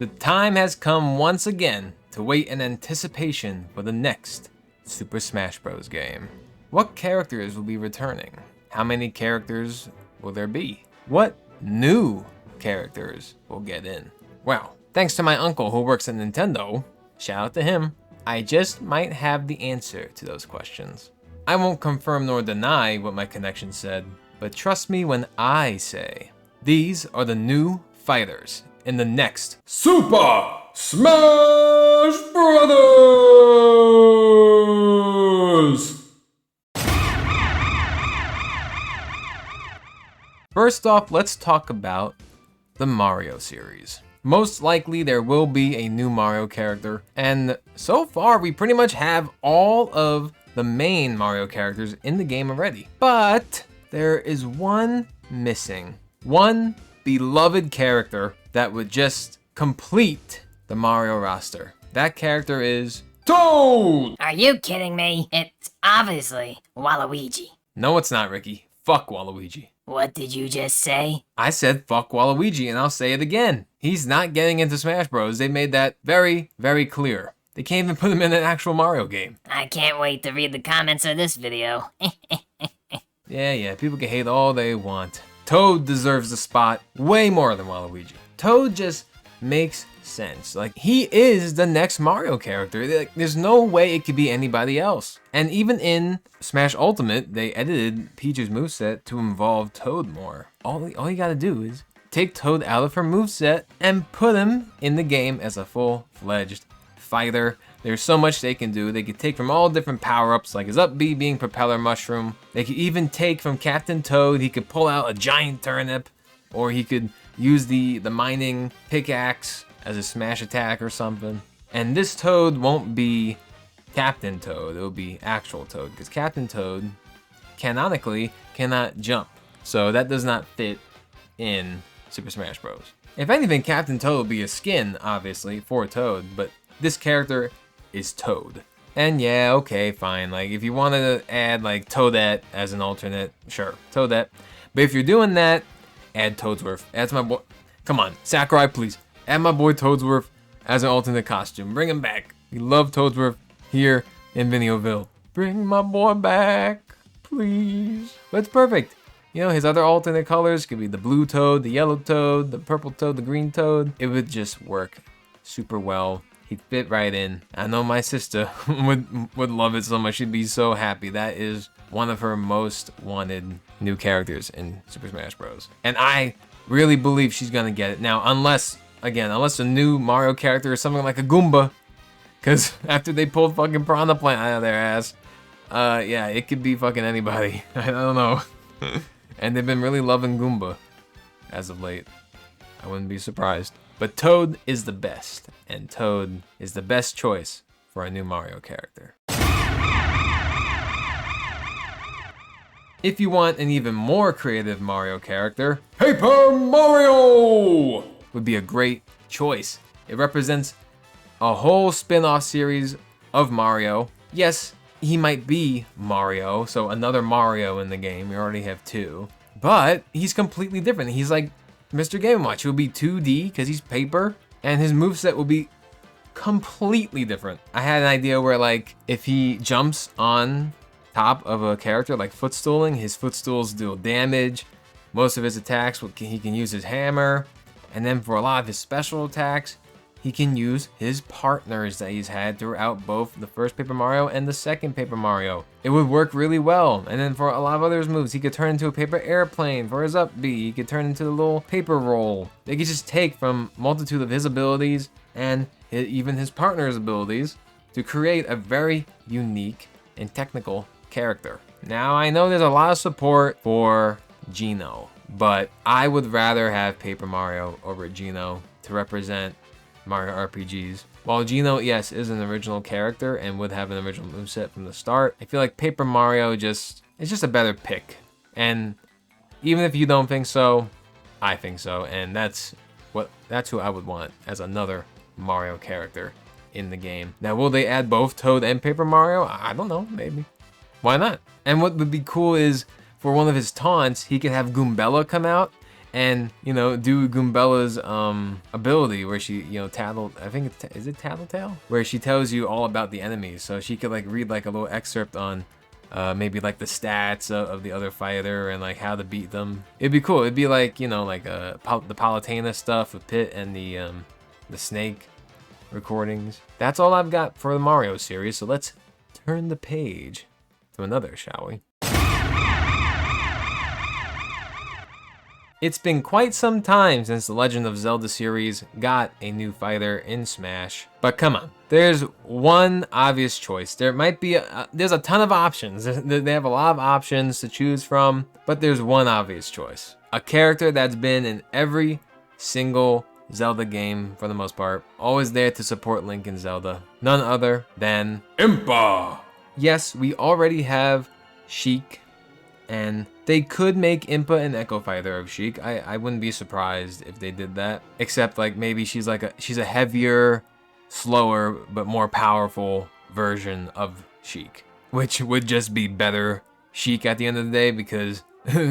The time has come once again to wait in anticipation for the next Super Smash Bros. Game. What characters will be returning? How many characters will there be? What new characters will get in? Well, thanks to my uncle who works at Nintendo, shout out to him, I just might have the answer to those questions. I won't confirm nor deny what my connection said, but trust me when I say, these are the new fighters in the next Super Smash Brothers! First off, let's talk about the Mario series. Most likely there will be a new Mario character, and so far we pretty much have all of the main Mario characters in the game already. But there is one missing, one beloved character that would just complete the Mario roster. That character is Toad! Are you kidding me? It's obviously Waluigi. No, it's not, Ricky. Fuck Waluigi. What did you just say? I said fuck Waluigi, and I'll say it again. He's not getting into Smash Bros. They made that very, very clear. They can't even put him in an actual Mario game. I can't wait to read the comments of this video. Yeah, people can hate all they want. Toad deserves the spot way more than Waluigi. Toad just makes sense. Like, he is the next Mario character. Like, there's no way it could be anybody else. And even in Smash Ultimate, they edited Peach's moveset to involve Toad more. All you gotta do is take Toad out of her moveset and put him in the game as a full-fledged fighter. There's so much they can do. They could take from all different power-ups, like his up B being Propeller Mushroom. They could even take from Captain Toad, he could pull out a giant turnip, or he could use the mining pickaxe as a smash attack or something. And this Toad won't be Captain Toad, it'll be actual Toad, because Captain Toad, canonically, cannot jump. So that does not fit in Super Smash Bros. If anything, Captain Toad will be a skin, obviously, for Toad, but this character is Toad. And yeah, okay, fine. Like, if you wanted to add, like, Toadette as an alternate, sure, Toadette. But if you're doing that, add Toadsworth. Add my boy. Come on, Sakurai, please. Add my boy Toadsworth as an alternate costume. Bring him back. We love Toadsworth here in Vineoville. Bring my boy back, please. But it's perfect. You know, his other alternate colors could be the blue Toad, the yellow Toad, the purple Toad, the green Toad. It would just work super well. He'd fit right in. I know my sister would love it so much. She'd be so happy. That is one of her most wanted new characters in Super Smash Bros. And I really believe she's gonna get it. Now, unless a new Mario character is something like a Goomba, because after they pulled fucking Piranha Plant out of their ass, yeah, it could be fucking anybody. I don't know. And they've been really loving Goomba as of late. I wouldn't be surprised. But Toad is the best, and Toad is the best choice for a new Mario character. If you want an even more creative Mario character, Paper Mario would be a great choice. It represents a whole spin-off series of Mario. Yes, he might be Mario, so another Mario in the game. We already have two. But he's completely different. He's like Mr. Game & Watch. He'll be 2D because he's paper, and his moveset will be completely different. I had an idea where, like, if he jumps on top of a character, like footstooling, his footstools deal damage. Most of his attacks, he can use his hammer, and then for a lot of his special attacks, he can use his partners that he's had throughout both the first Paper Mario and the second Paper Mario. It would work really well. And then for a lot of other moves, he could turn into a paper airplane for his up B. He could turn into the little paper roll. They could just take from multitude of his abilities and even his partner's abilities to create a very unique and technical character. Now, I know there's a lot of support for Geno, but I would rather have Paper Mario over Geno to represent Mario RPGs. While Geno, yes, is an original character and would have an original moveset from the start, I feel like Paper Mario is just a better pick. And even if you don't think so, I think so, and that's who I would want as another Mario character in the game. Now, will they add both Toad and Paper Mario? I don't know, maybe. Why not? And what would be cool is, for one of his taunts, he could have Goombella come out and, you know, do Goombella's ability where she, you know, is it Tattletale? Where she tells you all about the enemies. So she could like read like a little excerpt on maybe like the stats of the other fighter and like how to beat them. It'd be cool. It'd be like, you know, like the Palutena stuff with Pit and the snake recordings. That's all I've got for the Mario series. So let's turn the page to another, shall we? It's been quite some time since the Legend of Zelda series got a new fighter in Smash, but come on, there's one obvious choice. There might be, there's a ton of options. They have a lot of options to choose from, but there's one obvious choice. A character that's been in every single Zelda game for the most part, always there to support Link and Zelda. None other than Impa! Yes, we already have Sheik, and they could make Impa an Echo Fighter of Sheik. I wouldn't be surprised if they did that. Except like maybe she's a heavier, slower, but more powerful version of Sheik. Which would just be better Sheik at the end of the day because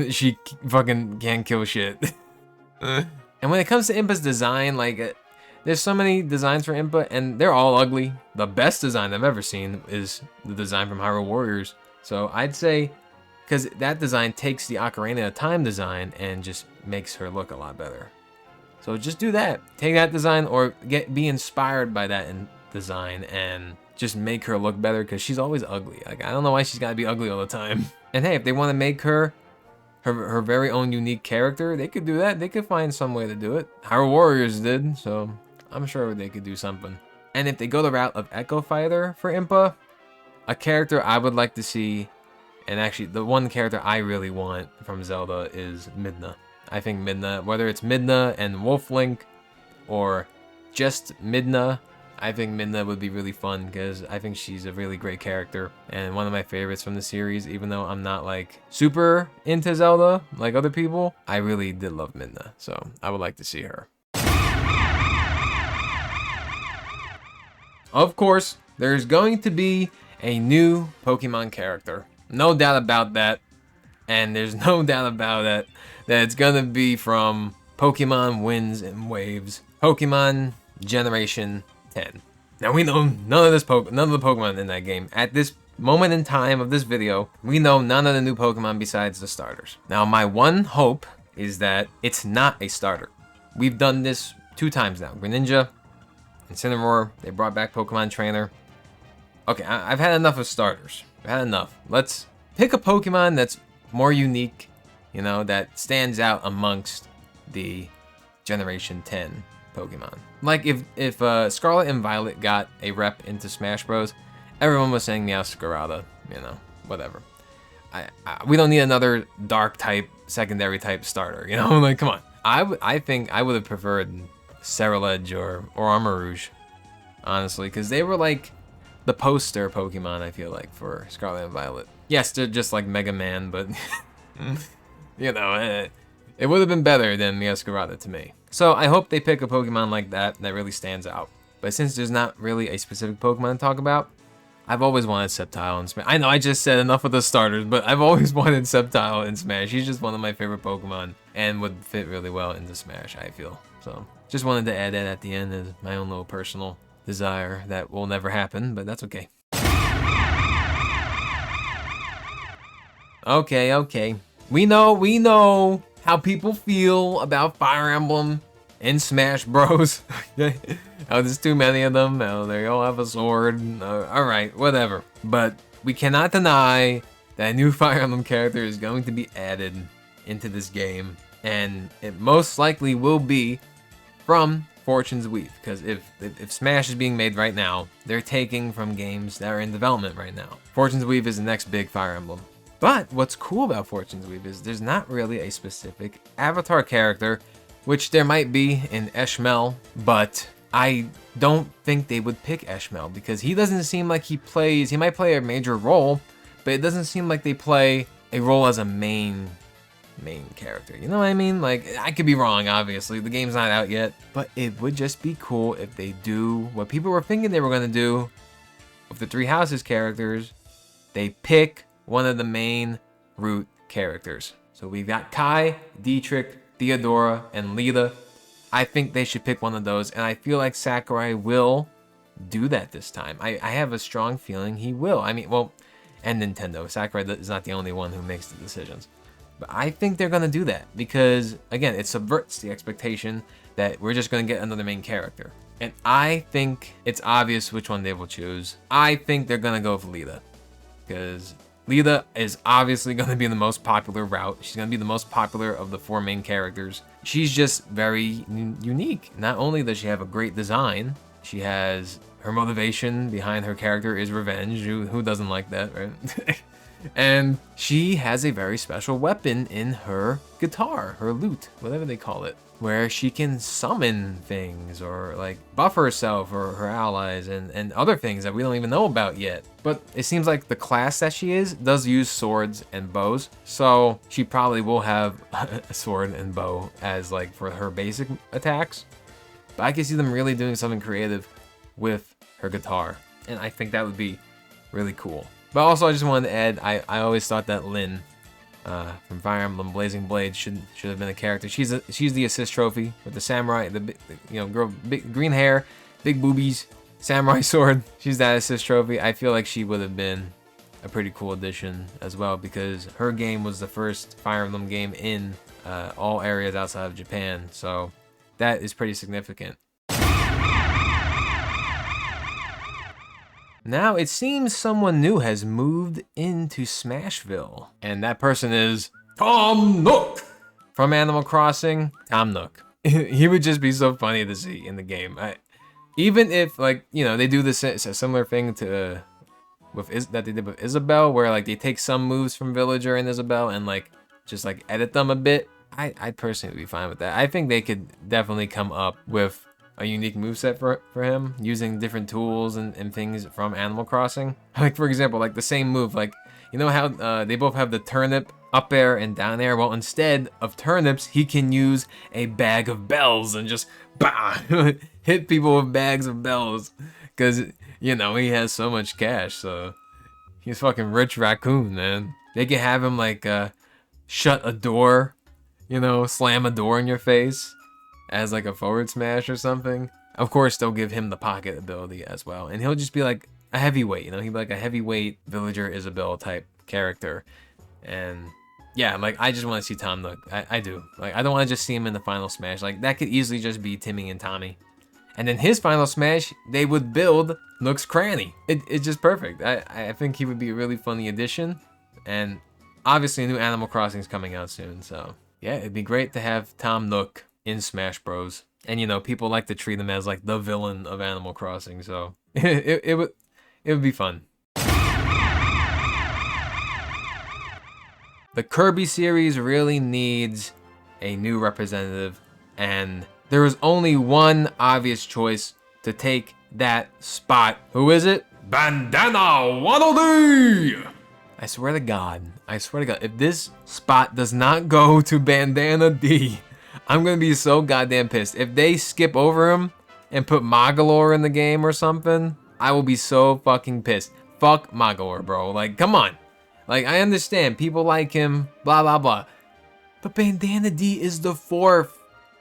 she fucking can't kill shit. And when it comes to Impa's design, like there's so many designs for Impa and they're all ugly. The best design I've ever seen is the design from Hyrule Warriors. So I'd say, because that design takes the Ocarina of Time design and just makes her look a lot better. So just do that. Take that design or be inspired by that design and just make her look better because she's always ugly. Like, I don't know why she's got to be ugly all the time. And hey, if they want to make her very own unique character, they could do that. They could find some way to do it. Hyrule Warriors did, so I'm sure they could do something. And if they go the route of Echo Fighter for Impa, a character I would like to see, and actually the one character I really want from Zelda is Midna. I think Midna, whether it's Midna and Wolf Link or just Midna, I think Midna would be really fun because I think she's a really great character and one of my favorites from the series. Even though I'm not like super into Zelda like other people, I really did love Midna, so I would like to see her. Of course, there's going to be a new Pokemon character. No doubt about that. And there's no doubt about it that it's gonna be from Pokemon Winds and Waves, Pokemon Generation 10. Now we know none of the Pokemon in that game. At this moment in time of this video, we know none of the new Pokemon besides the starters. Now my one hope is that it's not a starter. We've done this 2 times now. Greninja, Incineroar, they brought back Pokemon Trainer. Okay, I've had enough of starters. I've had enough. Let's pick a Pokemon that's more unique, you know, that stands out amongst the Generation 10 Pokemon. Like if Scarlet and Violet got a rep into Smash Bros, everyone was saying Meowscarada, you know, whatever. We don't need another dark type, secondary type starter, you know, like come on. I think I would have preferred Ceruledge or Armarouge, honestly, because they were like the poster Pokemon, I feel like, for Scarlet and Violet. Yes, they're just like Mega Man, but you know, it would have been better than Meowscarada to me. So I hope they pick a Pokemon like that really stands out. But since there's not really a specific Pokemon to talk about, I've always wanted Sceptile in Smash. I know I just said enough of the starters, but I've always wanted Sceptile in Smash. He's just one of my favorite Pokemon and would fit really well into Smash, I feel. So just wanted to add that at the end as my own little personal desire that will never happen, but that's okay. Okay. We know how people feel about Fire Emblem in Smash Bros. Oh, there's too many of them. Oh, they all have a sword. Alright, whatever. But we cannot deny that a new Fire Emblem character is going to be added into this game. And it most likely will be from Fortune's Weave. Because if Smash is being made right now, they're taking from games that are in development right now. Fortune's Weave is the next big Fire Emblem. But what's cool about Fortune's Weave is there's not really a specific avatar character, which there might be in Eshmel, but I don't think they would pick Eshmel because he doesn't seem like he might play a major role, but it doesn't seem like they play a role as a main character. You know what I mean? Like, I could be wrong, obviously. The game's not out yet, but it would just be cool if they do what people were thinking they were going to do with the Three Houses characters. They pick one of the main root characters. So we've got Kai, Dietrich, Theodora and Lita. I think they should pick one of those, and I feel like Sakurai will do that this time. I have a strong feeling he will. I mean, well, and Nintendo. Sakurai is not the only one who makes the decisions. But I think they're going to do that because, again, it subverts the expectation that we're just going to get another main character. And I think it's obvious which one they will choose. I think they're going to go with Lita because Lita is obviously going to be the most popular route. She's going to be the most popular of the 4 main characters. She's just very unique. Not only does she have a great design, she has her motivation behind her character is revenge. Who doesn't like that, right? And she has a very special weapon in her guitar, her lute, whatever they call it, where she can summon things or like buff herself or her allies and other things that we don't even know about yet. But it seems like the class that she is does use swords and bows, so she probably will have a sword and bow as like for her basic attacks. But I can see them really doing something creative with her guitar, and I think that would be really cool. But also, I just wanted to add, I always thought that Lyn from Fire Emblem Blazing Blade should have been a character. She's the assist trophy with the samurai, girl, big green hair, big boobies, samurai sword. She's that assist trophy. I feel like she would have been a pretty cool addition as well because her game was the first Fire Emblem game in all areas outside of Japan. So that is pretty significant. Now, it seems someone new has moved into Smashville, and that person is Tom Nook from Animal Crossing. Tom Nook. He would just be so funny to see in the game. Even if, like, you know, they do this a similar thing to that they did with Isabelle, where like they take some moves from Villager and Isabelle and like just like edit them a bit. I personally would be fine with that. I think they could definitely come up with a unique moveset for him using different tools and things from Animal Crossing. Like, for example, like the same move, like, you know how they both have the turnip up air and down air? Well, instead of turnips, he can use a bag of bells and just bah, hit people with bags of bells because, you know, he has so much cash. So he's fucking rich raccoon, man. They can have him like shut a door, you know, slam a door in your face as like a forward smash or something. Of course, they'll give him the pocket ability as well. And he'll just be like a heavyweight, you know? He'll be like a heavyweight Villager Isabelle type character. And yeah, like, I just want to see Tom Nook. I do. Like, I don't want to just see him in the final smash. Like, that could easily just be Timmy and Tommy. And then his final smash, they would build Nook's Cranny. It's just perfect. I think he would be a really funny addition. And obviously, a new Animal Crossing is coming out soon. So yeah, it'd be great to have Tom Nook in Smash Bros. And, you know, people like to treat him as like the villain of Animal Crossing, so it would be fun. The Kirby series really needs a new representative, and there is only one obvious choice to take that spot. Who is it? Bandana Waddle Dee! I swear to God, if this spot does not go to Bandana D, I'm gonna be so goddamn pissed. If they skip over him and put Magolor in the game or something, I will be so fucking pissed. Fuck Magolor, bro. Like, come on. Like, I understand people like him, blah, blah, blah. But Bandana D is the 4th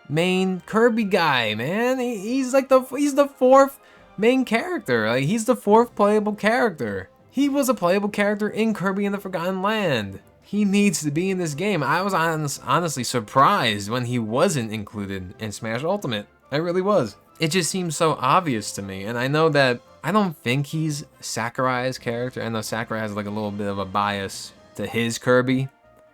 main Kirby guy, man. He's like he's the 4th main character. Like, he's the 4th playable character. He was a playable character in Kirby and the Forgotten Land. He needs to be in this game. I was honestly surprised when he wasn't included in Smash Ultimate. I really was. It just seems so obvious to me. And I know that I don't think he's Sakurai's character. I know Sakurai has like a little bit of a bias to his Kirby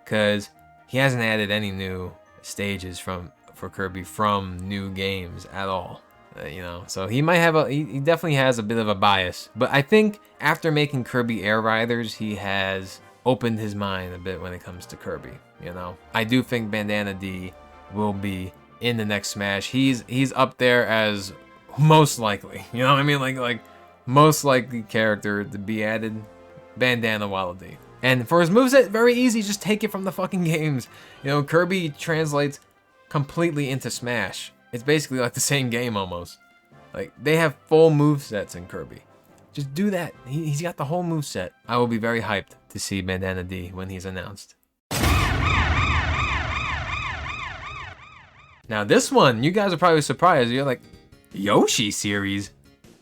because he hasn't added any new stages for Kirby from new games at all. You know, so he might have he definitely has a bit of a bias. But I think after making Kirby Air Riders, he has opened his mind a bit when it comes to Kirby, you know. I do think Bandana D will be in the next Smash. He's up there as most likely, you know what I mean? Like most likely character to be added, Bandana Waddle Dee. And for his moveset, very easy, just take it from the fucking games. You know, Kirby translates completely into Smash. It's basically like the same game almost. Like, they have full movesets in Kirby. Just do that. He's got the whole moveset. I will be very hyped to see Bandana D when he's announced. Now this one, you guys are probably surprised. You're like, Yoshi Series?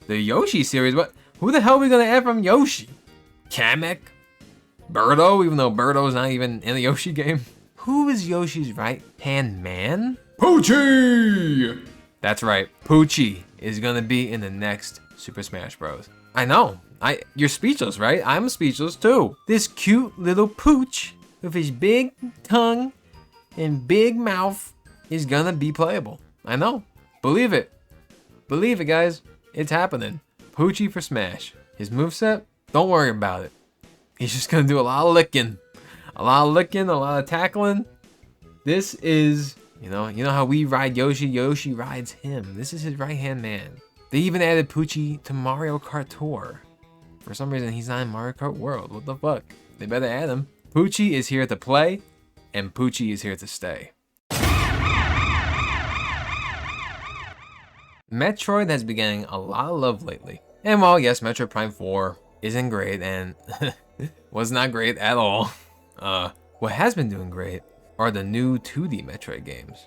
The Yoshi Series? What? Who the hell are we gonna add from Yoshi? Kamek? Birdo? Even though Birdo's not even in the Yoshi game. Who is Yoshi's right-hand man? Poochie! That's right, Poochie is gonna be in the next Super Smash Bros. I know, you're speechless, right? I'm speechless too. This cute little Pooch with his big tongue and big mouth is gonna be playable. I know, believe it. Believe it, guys, it's happening. Poochie for Smash. His moveset, don't worry about it. He's just gonna do a lot of licking. A lot of licking, a lot of tackling. This is, you know how we ride Yoshi, Yoshi rides him. This is his right-hand man. They even added Poochie to Mario Kart Tour. For some reason, he's not in Mario Kart World. What the fuck? They better add him. Poochie is here to play, and Poochie is here to stay. Metroid has been getting a lot of love lately. And while, yes, Metroid Prime 4 isn't great, and was not great at all, what has been doing great are the new 2D Metroid games.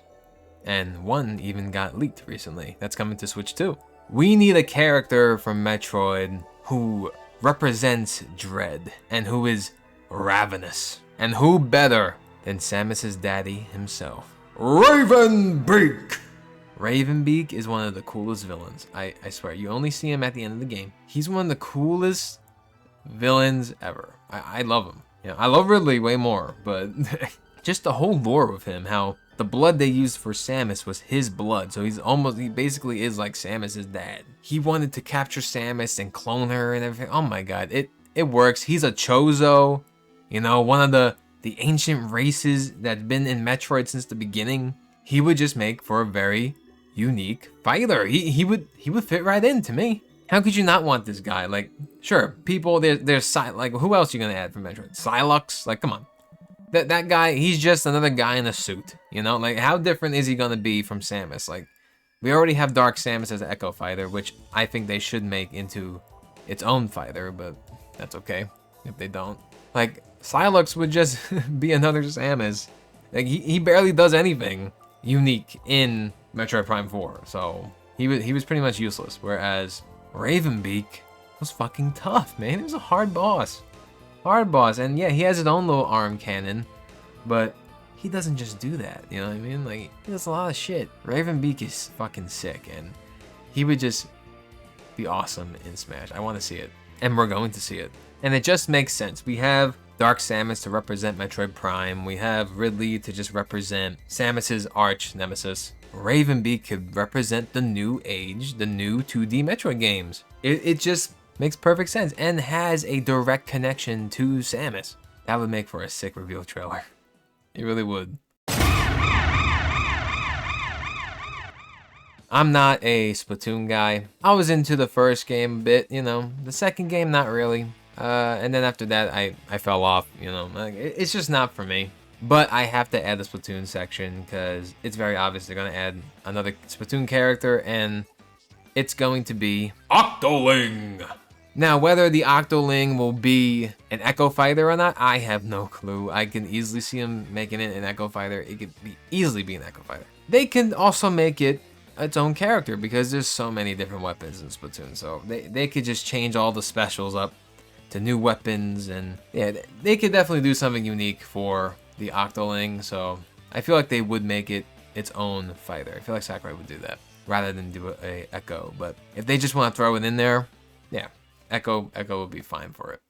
And one even got leaked recently. That's coming to Switch too. We need a character from Metroid who represents dread and who is ravenous. And who better than Samus's daddy himself? Ravenbeak! Ravenbeak is one of the coolest villains. I swear, you only see him at the end of the game. He's one of the coolest villains ever. I love him. You know, I love Ridley way more, but just the whole lore of him, how the blood they used for Samus was his blood, so he basically is like Samus's dad. He wanted to capture Samus and clone her and everything. Oh my god, it works. He's a Chozo, you know, one of the ancient races that's been in Metroid since the beginning. He would just make for a very unique fighter. He would fit right in to me. How could you not want this guy? Like, sure, people, there's like, who else are you gonna add from Metroid? Psylocke? Like, come on. That guy, he's just another guy in a suit, you know? Like, how different is he gonna be from Samus? Like, we already have Dark Samus as an Echo fighter, which I think they should make into its own fighter, but that's okay if they don't. Like, Psylocke would just be another Samus. Like, he barely does anything unique in Metroid Prime 4, so he was pretty much useless, whereas Ravenbeak was fucking tough, man. He was a hard boss. Hard boss, and yeah, he has his own little arm cannon, but he doesn't just do that, you know what I mean? Like, he does a lot of shit. Ravenbeak is fucking sick, and he would just be awesome in Smash. I want to see it, and we're going to see it. And it just makes sense. We have Dark Samus to represent Metroid Prime. We have Ridley to just represent Samus's arch nemesis. Ravenbeak could represent the new age, the new 2D Metroid games. It just makes perfect sense and has a direct connection to Samus. That would make for a sick reveal trailer. It really would. I'm not a Splatoon guy. I was into the first game a bit, you know. The second game, not really. And then after that, I fell off, you know. Like, it's just not for me. But I have to add the Splatoon section because it's very obvious they're going to add another Splatoon character, and it's going to be Octoling. Now, whether the Octoling will be an Echo Fighter or not, I have no clue. I can easily see him making it an Echo Fighter. It could easily be an Echo Fighter. They can also make it its own character because there's so many different weapons in Splatoon. So they could just change all the specials up to new weapons, and yeah, they could definitely do something unique for the Octoling. So I feel like they would make it its own fighter. I feel like Sakurai would do that rather than do a Echo. But if they just want to throw it in there, yeah, Echo would be fine for it.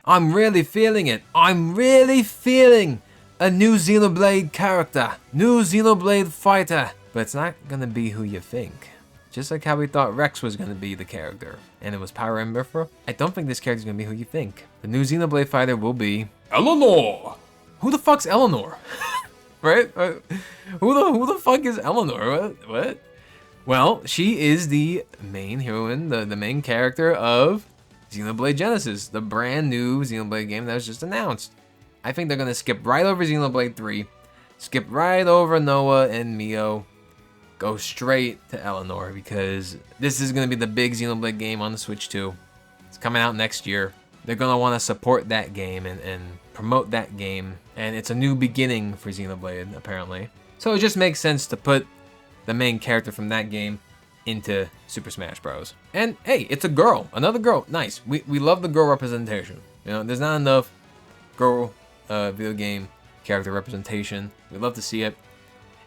I'm really feeling it. I'm really feeling a new Xenoblade character, new Xenoblade fighter. But it's not gonna be who you think. Just like how we thought Rex was gonna be the character, and it was Power Emberfer, I don't think this character's gonna be who you think. The new Xenoblade fighter will be Eleanor. Who the fuck's Eleanor? Right? Who the fuck is Eleanor? What? Well, she is the main heroine, the main character of Xenoblade Genesis, the brand new Xenoblade game that was just announced. I think they're gonna skip right over Xenoblade 3, skip right over Noah and Mio, go straight to Eleanor, because this is gonna be the big Xenoblade game on the Switch too. It's coming out next year. they're gonna want to support that game and promote that game, and it's a new beginning for Xenoblade apparently. So it just makes sense to put the main character from that game into Super Smash Bros. And hey, it's a girl, another girl, nice. We love the girl representation. You know, there's not enough girl video game character representation. We love to see it,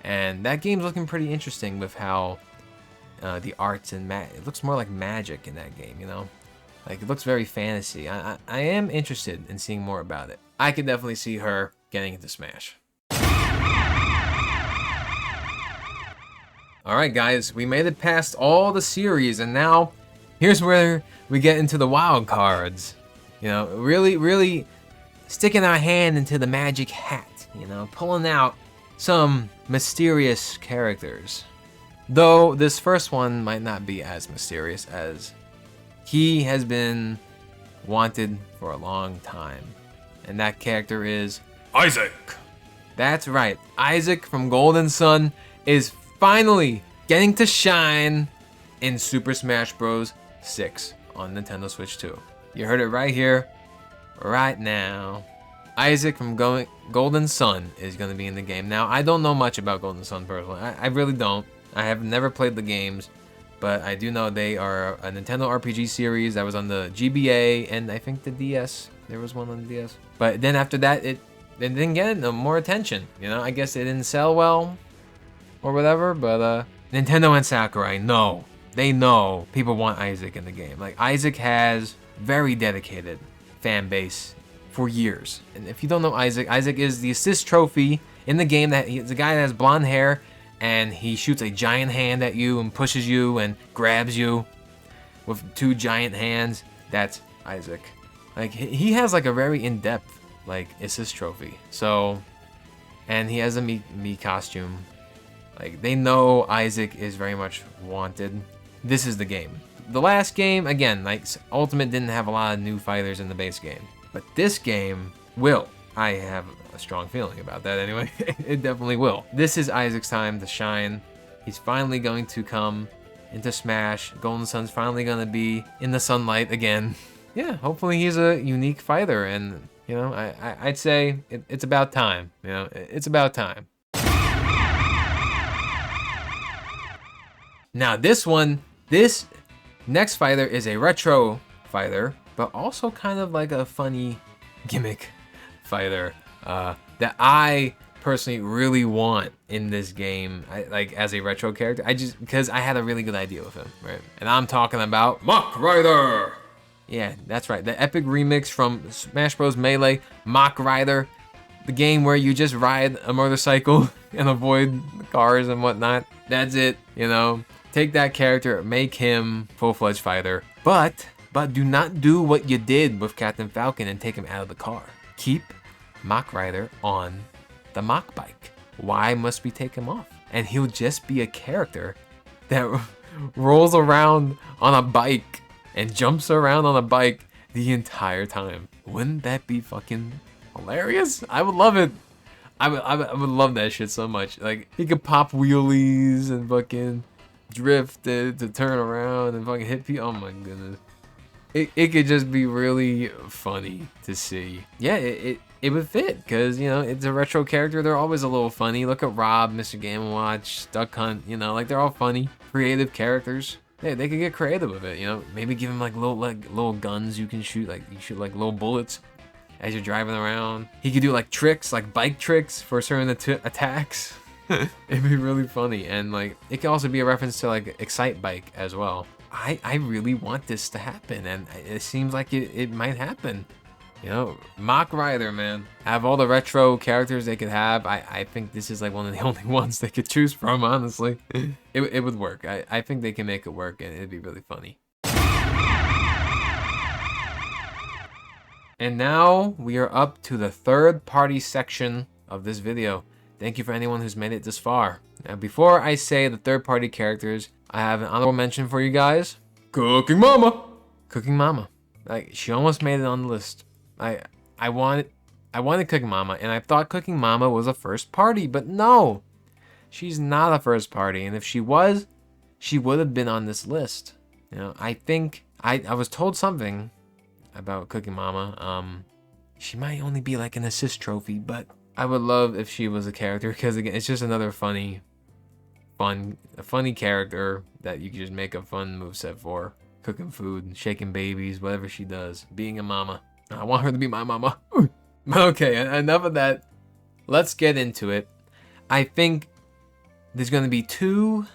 and that game's looking pretty interesting with how the arts and it looks more like magic in that game. You know, like it looks very fantasy. I am interested in seeing more about it. I could definitely see her getting into Smash. Alright guys, we made it past all the series, and now here's where we get into the wild cards. You know, really sticking our hand into the magic hat, you know, pulling out some mysterious characters. Though this first one might not be as mysterious, as he has been wanted for a long time. And that character is Isaac. That's right, Isaac from Golden Sun is finally getting to shine in Super Smash Bros. 6 on Nintendo Switch 2. You heard it right here, right now. Isaac from Golden Sun is going to be in the game. Now, I don't know much about Golden Sun personally. I really don't. I have never played the games, but I do know they are a Nintendo RPG series that was on the GBA and I think the DS. There was one on the DS. But then after that, it didn't get no more attention. You know, I guess it didn't sell well or whatever, but Nintendo and Sakurai know. They know people want Isaac in the game. Like, Isaac has very dedicated fan base for years. And if you don't know Isaac, Isaac is the assist trophy in the game. That he's a guy that has blonde hair and he shoots a giant hand at you and pushes you and grabs you with 2 giant hands. That's Isaac. Like, he has like a very in-depth like assist trophy. So, and he has a me costume. Like, they know Isaac is very much wanted. This is the game. The last game, again, like, Ultimate didn't have a lot of new fighters in the base game. But this game will. I have a strong feeling about that anyway. It definitely will. This is Isaac's time to shine. He's finally going to come into Smash. Golden Sun's finally going to be in the sunlight again. Yeah, hopefully he's a unique fighter. And, you know, I'd say it's about time. You know, it's about time. Now this next fighter is a retro fighter, but also kind of like a funny gimmick fighter that I personally really want in this game, like as a retro character. Because I had a really good idea with him, right? And I'm talking about Mach Rider. Yeah, that's right. The epic remix from Smash Bros. Melee, Mach Rider, the game where you just ride a motorcycle and avoid cars and whatnot. That's it, you know. Take that character, make him full-fledged fighter, but do not do what you did with Captain Falcon and take him out of the car. Keep Mach Rider on the Mach bike. Why must we take him off? And he'll just be a character that rolls around on a bike and jumps around on a bike the entire time. Wouldn't that be fucking hilarious? I would love it. I would love that shit so much. Like, he could pop wheelies and fucking drift to turn around and fucking hit people. Oh my goodness. It could just be really funny to see. Yeah, it would fit, because, you know, it's a retro character. They're always a little funny. Look at Rob, Mr. Game & Watch, Duck Hunt, you know, like, they're all funny, creative characters. Yeah, they could get creative with it, you know. Maybe give them like little guns you can shoot, like you shoot like little bullets as you're driving around. He could do like tricks, like bike tricks for certain attacks. It'd be really funny. And like, it could also be a reference to like Excite Bike as well. I really want this to happen, and it seems like it might happen. You know, Mach Rider, man. Out of all the retro characters they could have, I think this is like one of the only ones they could choose from, honestly. It would work. I think they can make it work, and it'd be really funny. And now we are up to the third-party section of this video. Thank you for anyone who's made it this far. Now, before I say the third-party characters, I have an honorable mention for you guys. Cooking Mama! Cooking Mama. Like, she almost made it on the list. I wanted Cooking Mama, and I thought Cooking Mama was a first party, but no! She's not a first party, and if she was, she would have been on this list. You know, I think, I was told something about Cooking Mama. She might only be like an assist trophy, but I would love if she was a character because again, it's just another funny character that you can just make a fun moveset for. Cooking food, shaking babies, whatever she does, being a mama. I want her to be my mama. Okay, enough of that. Let's get into it. I think there's going to be 2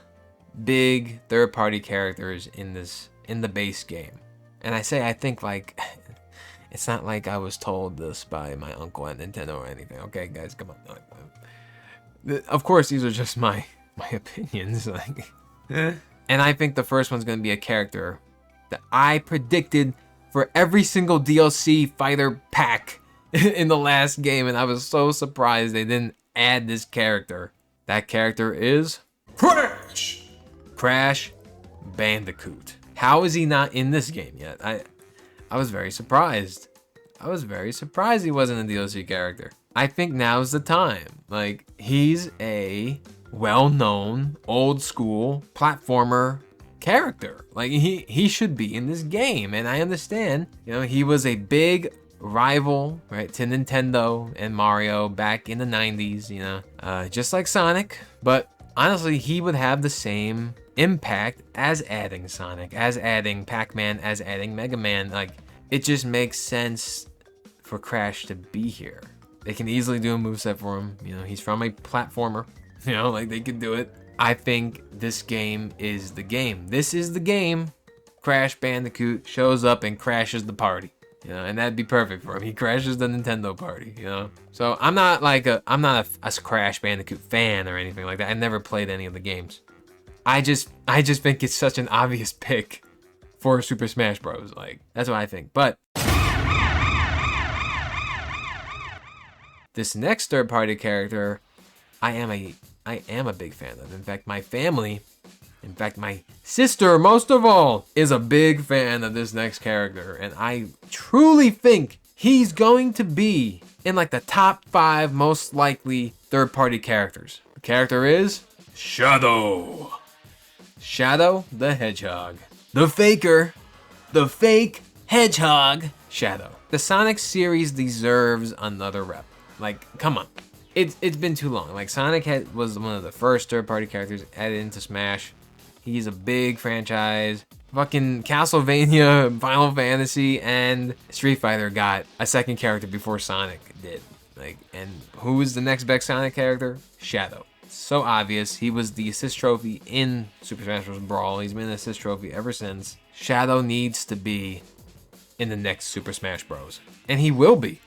big third-party characters in the base game. And I say I think like it's not like I was told this by my uncle at Nintendo or anything. Okay, guys, come on. Of course, these are just my opinions. Like, and I think the first one's going to be a character that I predicted for every single DLC fighter pack in the last game, and I was so surprised they didn't add this character. That character is Crash Bandicoot. How is he not in this game yet? I was very surprised. I was very surprised he wasn't a DLC character. I think now's the time. Like, he's a well-known, old-school platformer character. Like, he should be in this game, and I understand. You know, he was a big rival, right, to Nintendo and Mario back in the 90s, you know, just like Sonic. But honestly, he would have the same impact as adding Sonic, as adding Pac-Man, as adding Mega Man. Like, it just makes sense for Crash to be here. They can easily do a moveset for him. You know, he's from a platformer. You know, like, they could do it. I think this game is the game. This is the game. Crash Bandicoot shows up and crashes the party. You know, and that'd be perfect for him. He crashes the Nintendo party, you know? So I'm not a Crash Bandicoot fan or anything like that. I never played any of the games. I just think it's such an obvious pick for Super Smash Bros. Like, that's what I think. But this next third-party character, I am a big fan of. In fact, my family, my sister, most of all, is a big fan of this next character. And I truly think he's going to be in like the top 5 most likely third-party characters. The character is Shadow. Shadow the Hedgehog. The faker. The fake hedgehog. Shadow. The Sonic series deserves another rep. Like, come on. It's been too long. Like, Sonic was one of the first third-party characters added into Smash. He's a big franchise. Fucking Castlevania, Final Fantasy, and Street Fighter got a second character before Sonic did. Like, and who is the next best Sonic character? Shadow. So obvious. He was the assist trophy in Super Smash Bros. Brawl. He's been an assist trophy ever since. Shadow needs to be in the next Super Smash Bros. And he will be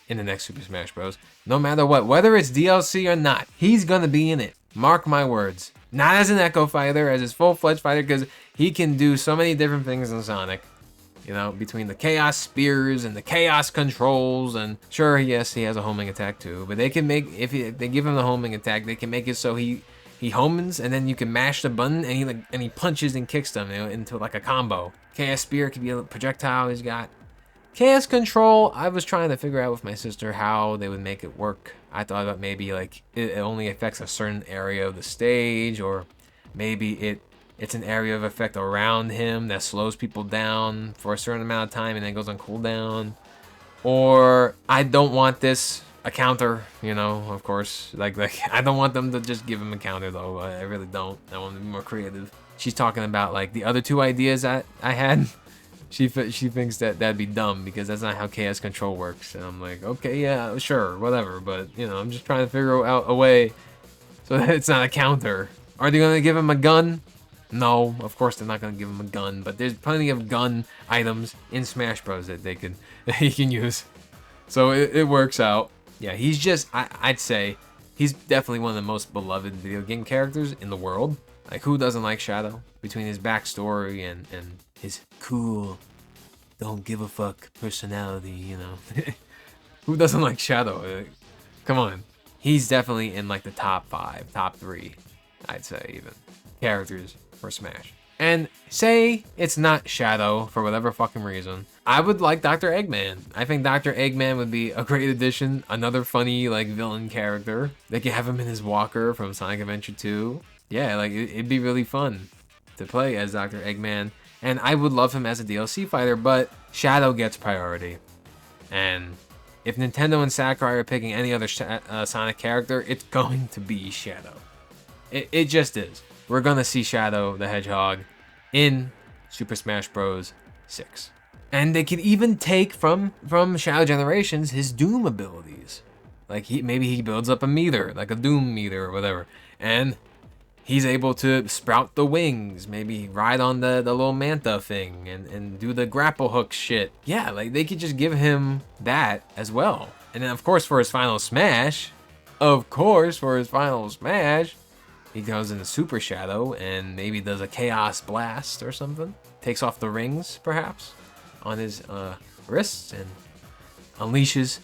in the next Super Smash Bros. No matter what. Whether it's DLC or not, he's gonna be in it. Mark my words. Not as an Echo fighter, as his full-fledged fighter, because he can do so many different things in Sonic. You know, between the Chaos Spears and the Chaos Controls, and sure, yes, he has a homing attack too, but they can make, if they give him the homing attack, they can make it so he homens, and then you can mash the button, and he punches and kicks them, you know, into like a combo. Chaos Spear could be a projectile he's got. Chaos Control, I was trying to figure out with my sister how they would make it work. I thought about maybe like it only affects a certain area of the stage, or maybe it's an area of effect around him that slows people down for a certain amount of time and then goes on cooldown. Or I don't want this a counter, you know, of course. Like I don't want them to just give him a counter though. I really don't. I want to be more creative. She's talking about like the other 2 ideas that I had. She thinks that that'd be dumb because that's not how Chaos Control works. And I'm like, okay, yeah, sure, whatever. But, you know, I'm just trying to figure out a way so that it's not a counter. Are they going to give him a gun? No, of course they're not going to give him a gun. But there's plenty of gun items in Smash Bros. That he can use. So it works out. Yeah, he's just, I'd say, he's definitely one of the most beloved video game characters in the world. Like, who doesn't like Shadow? Between his backstory and his cool, don't give a fuck personality, you know. Who doesn't like Shadow? Come on. He's definitely in like the top 5, top 3, I'd say even, characters for Smash. And say it's not Shadow for whatever fucking reason, I would like Dr. Eggman. I think Dr. Eggman would be a great addition. Another funny like villain character. They could have him in his walker from Sonic Adventure 2. Yeah, like it'd be really fun to play as Dr. Eggman. And I would love him as a DLC fighter, but Shadow gets priority. And if Nintendo and Sakurai are picking any other Sonic character, it's going to be Shadow. It just is. We're going to see Shadow the Hedgehog in Super Smash Bros. 6. And they could even take from Shadow Generations his Doom abilities. Like maybe he builds up a meter, like a Doom meter or whatever. And he's able to sprout the wings, maybe ride on the little manta thing and do the grapple hook shit. Yeah, like they could just give him that as well. And then of course for his final smash, he goes into Super Shadow and maybe does a Chaos Blast or something. Takes off the rings, perhaps, on his wrists and unleashes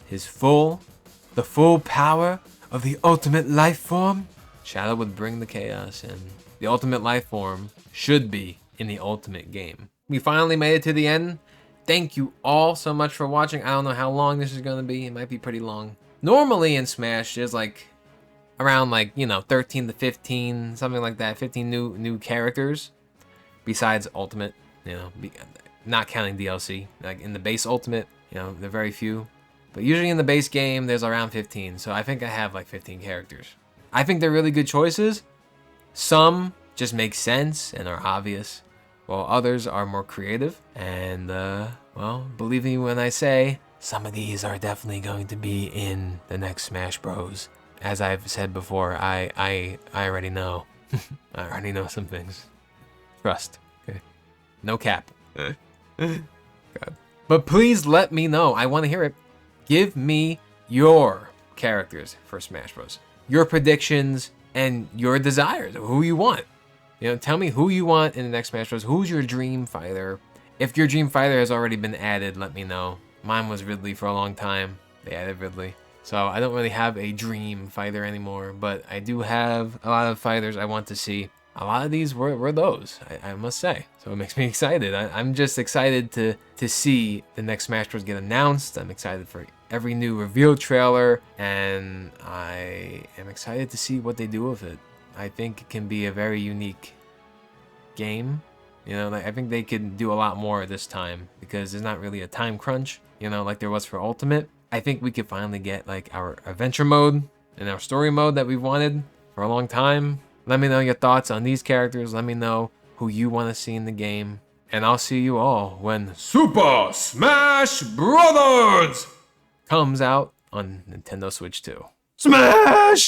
the full power of the ultimate life form. Shadow would bring the chaos, and the ultimate life form should be in the ultimate game. We finally made it to the end. Thank you all so much for watching. I don't know how long this is going to be. It might be pretty long. Normally in Smash, there's like around 13 to 15, something like that, 15 new characters besides Ultimate, not counting DLC. Like in the base Ultimate, they're very few. But usually in the base game, there's around 15. So I think I have like 15 characters. I think they're really good choices. Some just make sense and are obvious, while others are more creative. And, well, believe me when I say, some of these are definitely going to be in the next Smash Bros. As I've said before, I already know. I already know some things. Trust. Okay. No cap. God. But please let me know. I want to hear it. Give me your characters for Smash Bros. Your predictions and your desires, who you want. Tell me who you want in the next Smash Bros. Who's your dream fighter? If your dream fighter has already been added, let me know. Mine was Ridley for a long time. They added Ridley. So I don't really have a dream fighter anymore, but I do have a lot of fighters I want to see. A lot of these were those, I must say. So it makes me excited. I'm just excited to see the next Smash Bros. Get announced. I'm excited for every new reveal trailer, and I am excited to see what they do with it. I think it can be a very unique game. I think they could do a lot more this time because there's not really a time crunch, like there was for Ultimate. I think we could finally get like our adventure mode and our story mode that we've wanted for a long time. Let me know your thoughts on these characters. Let me know who you want to see in the game. And I'll see you all when Super Smash Brothers comes out on Nintendo Switch 2. Smash!